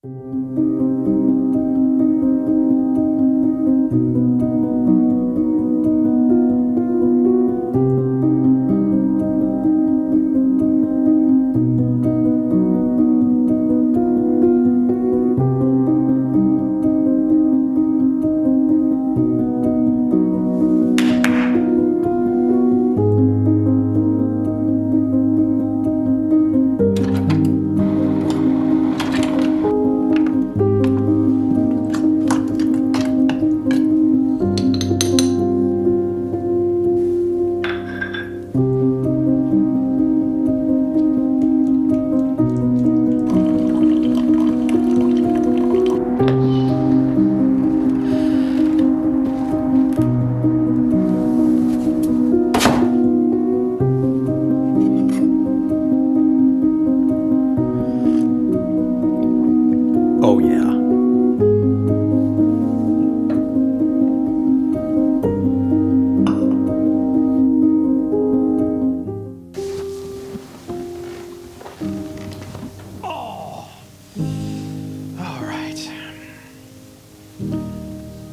Oh, yeah. All right.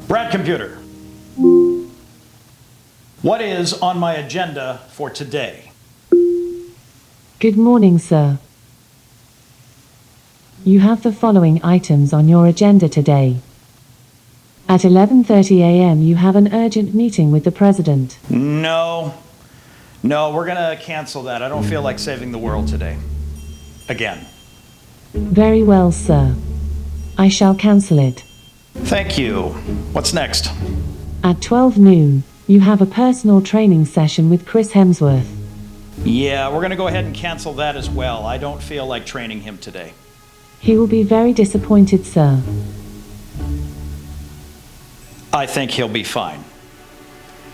Brad Computer, what is on my agenda for today? Good morning, sir. You have the following items on your agenda today. At 11:30 a.m. you have an urgent meeting with the President. No, we're gonna cancel that. I don't feel like saving the world today. Again. Very well, sir. I shall cancel it. Thank you. What's next? At 12 noon, you have a personal training session with Chris Hemsworth. Yeah, we're gonna go ahead and cancel that as well. I don't feel like training him today. He will be very disappointed, sir. I think he'll be fine.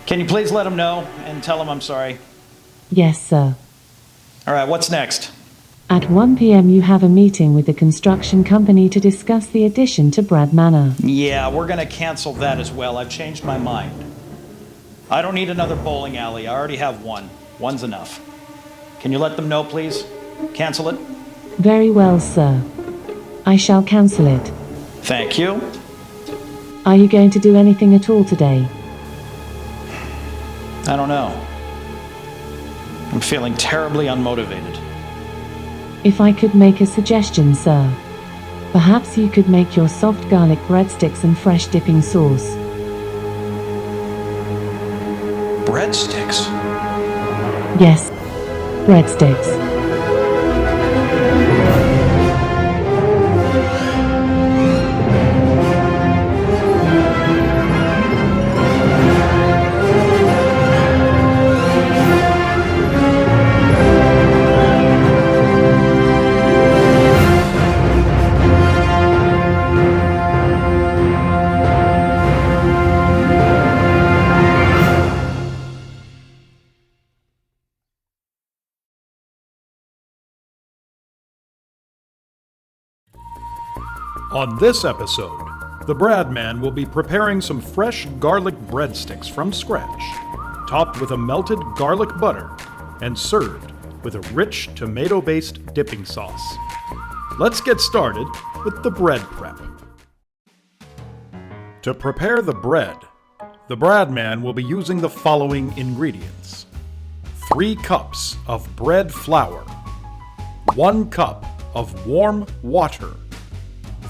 Can you please let him know and tell him I'm sorry? Yes, sir. All right, what's next? At 1 p.m. you have a meeting with the construction company to discuss the addition to Brad Manor. Yeah, we're gonna cancel that as well. I've changed my mind. I don't need another bowling alley. I already have one. One's enough. Can you let them know, please? Cancel it? Very well, sir. I shall cancel it. Thank you. Are you going to do anything at all today? I don't know. I'm feeling terribly unmotivated. If I could make a suggestion, sir. Perhaps you could make your soft garlic breadsticks and fresh dipping sauce. Breadsticks? Yes, breadsticks. On this episode, the Bradman will be preparing some fresh garlic breadsticks from scratch, topped with a melted garlic butter and served with a rich tomato-based dipping sauce. Let's get started with the bread prep. To prepare the bread, the Bradman will be using the following ingredients: 3 cups of bread flour, 1 cup of warm water,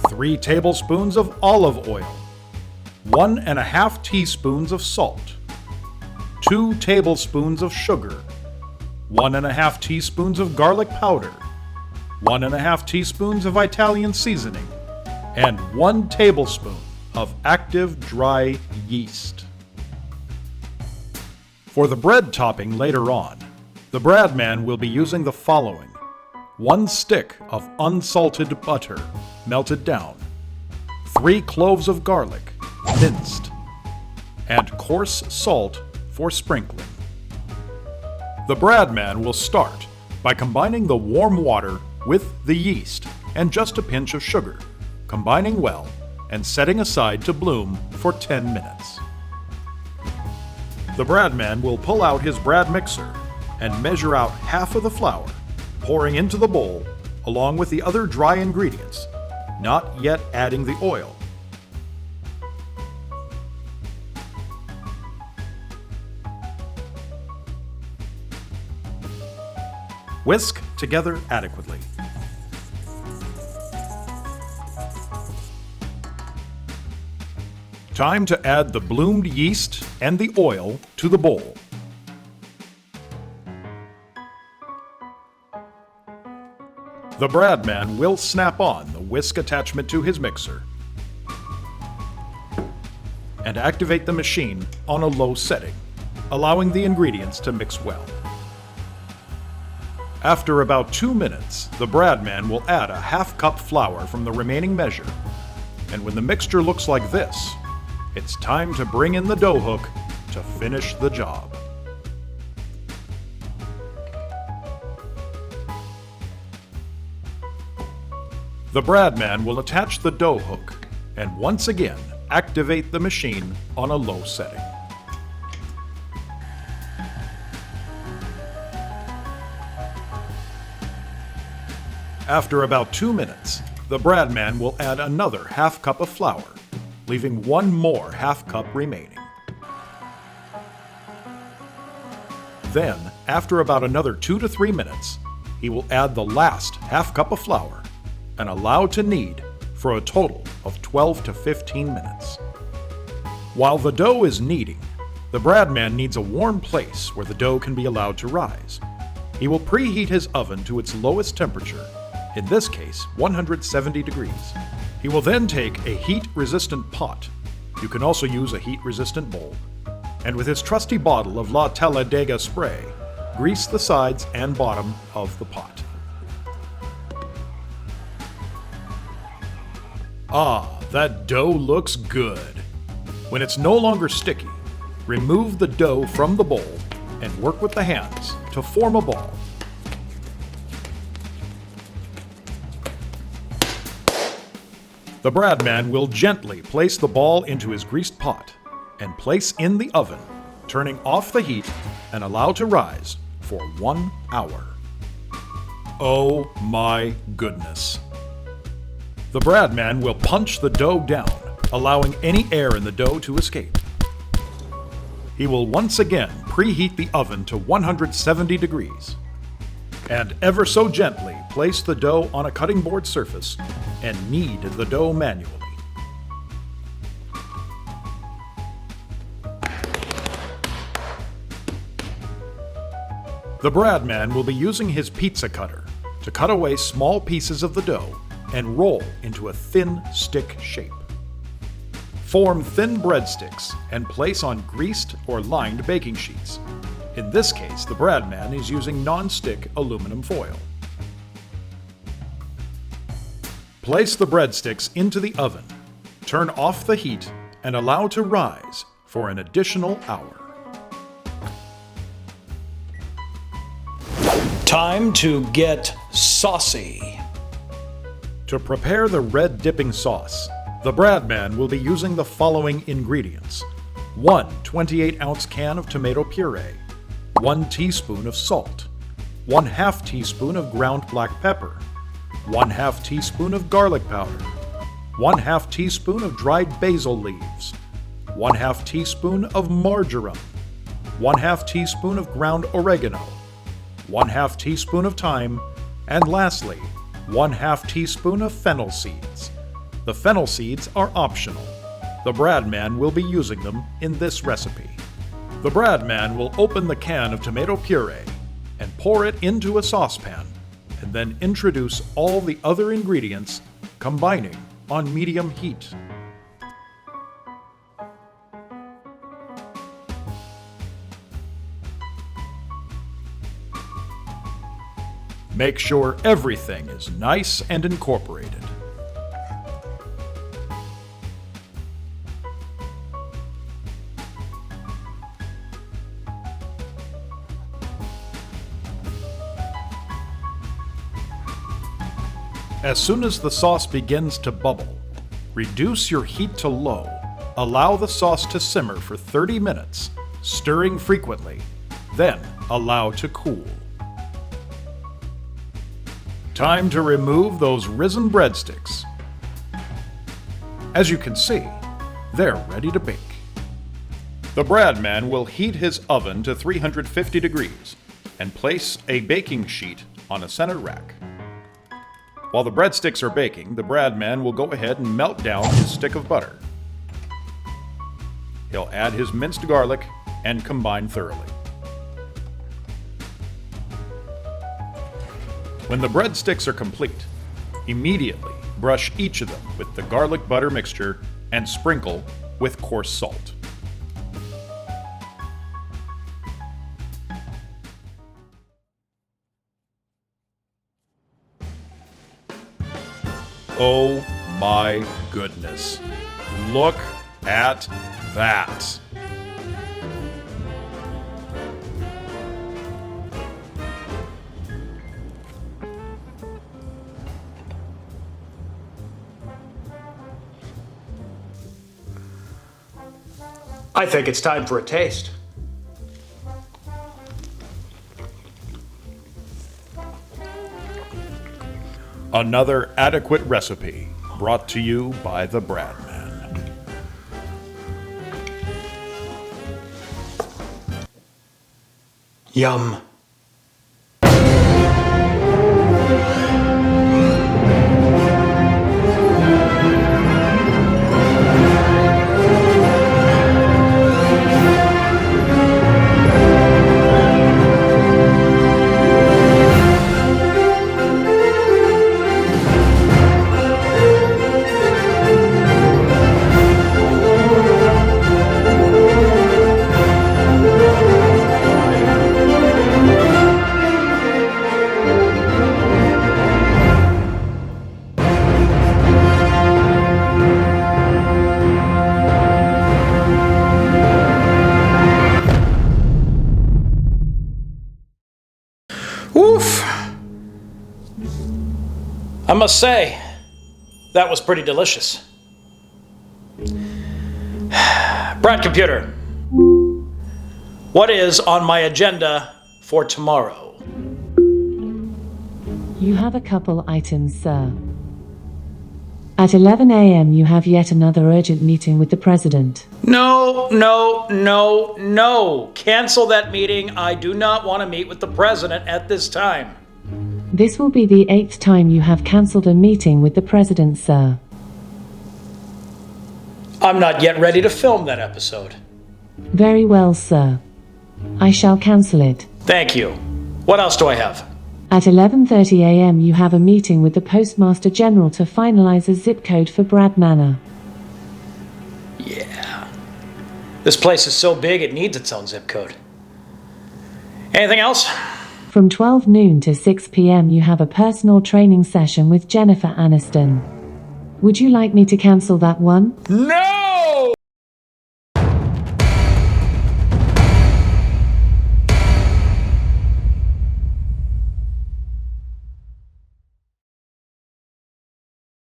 3 tablespoons of olive oil, 1½ teaspoons of salt, 2 tablespoons of sugar, 1½ teaspoons of garlic powder, 1½ teaspoons of Italian seasoning, and 1 tablespoon of active dry yeast. For the bread topping later on, the Bradman will be using the following: 1 stick of unsalted butter, melted down, 3 cloves of garlic, minced, and coarse salt for sprinkling. The Bradman will start by combining the warm water with the yeast and just a pinch of sugar, combining well and setting aside to bloom for 10 minutes. The Bradman will pull out his Brad mixer and measure out half of the flour, pouring into the bowl, along with the other dry ingredients, not yet adding the oil. Whisk together adequately. Time to add the bloomed yeast and the oil to the bowl. The Bradman will snap on the whisk attachment to his mixer and activate the machine on a low setting, allowing the ingredients to mix well. After about 2 minutes, the Bradman will add a half cup flour from the remaining measure, and when the mixture looks like this, it's time to bring in the dough hook to finish the job. The Bradman will attach the dough hook and once again activate the machine on a low setting. After about 2 minutes, the Bradman will add another half cup of flour, leaving one more half cup remaining. Then, after about another 2 to 3 minutes, he will add the last half cup of flour and allow to knead for a total of 12 to 15 minutes. While the dough is kneading, the Bradman needs a warm place where the dough can be allowed to rise. He will preheat his oven to its lowest temperature, in this case 170 degrees. He will then take a heat-resistant pot, you can also use a heat-resistant bowl, and with his trusty bottle of La Talladega spray, grease the sides and bottom of the pot. Ah, that dough looks good. When it's no longer sticky, remove the dough from the bowl and work with the hands to form a ball. The Bradman will gently place the ball into his greased pot and place in the oven, turning off the heat and allow to rise for 1 hour. Oh my goodness. The Bradman will punch the dough down, allowing any air in the dough to escape. He will once again preheat the oven to 170 degrees and ever so gently place the dough on a cutting board surface and knead the dough manually. The Bradman will be using his pizza cutter to cut away small pieces of the dough and roll into a thin stick shape. Form thin breadsticks and place on greased or lined baking sheets. In this case, the Bradman is using non-stick aluminum foil. Place the breadsticks into the oven, turn off the heat, and allow to rise for an additional hour. Time to get saucy. To prepare the red dipping sauce, the Bradman will be using the following ingredients: 1 28-ounce can of tomato puree, 1 teaspoon of salt, 1/2 teaspoon of ground black pepper, 1/2 teaspoon of garlic powder, 1/2 teaspoon of dried basil leaves, 1/2 teaspoon of marjoram, 1/2 teaspoon of ground oregano, 1/2 teaspoon of thyme, and lastly, 1/2 teaspoon of fennel seeds. The fennel seeds are optional. The Bradman will be using them in this recipe. The Bradman will open the can of tomato puree and pour it into a saucepan, and then introduce all the other ingredients, combining on medium heat. Make sure everything is nice and incorporated. As soon as the sauce begins to bubble, reduce your heat to low. Allow the sauce to simmer for 30 minutes, stirring frequently, then allow to cool. Time to remove those risen breadsticks. As you can see, they're ready to bake. The Bradman will heat his oven to 350 degrees and place a baking sheet on a center rack. While the breadsticks are baking, the Bradman will go ahead and melt down his stick of butter. He'll add his minced garlic and combine thoroughly. When the breadsticks are complete, immediately brush each of them with the garlic butter mixture and sprinkle with coarse salt. Oh my goodness. Look at that. I think it's time for a taste. Another adequate recipe brought to you by the Bradman. Yum. Oof. I must say, that was pretty delicious. Brad Computer, what is on my agenda for tomorrow? You have a couple items, sir. At 11 a.m. you have yet another urgent meeting with the President. No. Cancel that meeting. I do not want to meet with the President at this time. This will be the 8th time you have cancelled a meeting with the President, sir. I'm not yet ready to film that episode. Very well, sir. I shall cancel it. Thank you. What else do I have? At 11:30 a.m. you have a meeting with the Postmaster General to finalize a zip code for Brad Manor. Yeah. This place is so big it needs its own zip code. Anything else? From 12 noon to 6 p.m. you have a personal training session with Jennifer Aniston. Would you like me to cancel that one? No!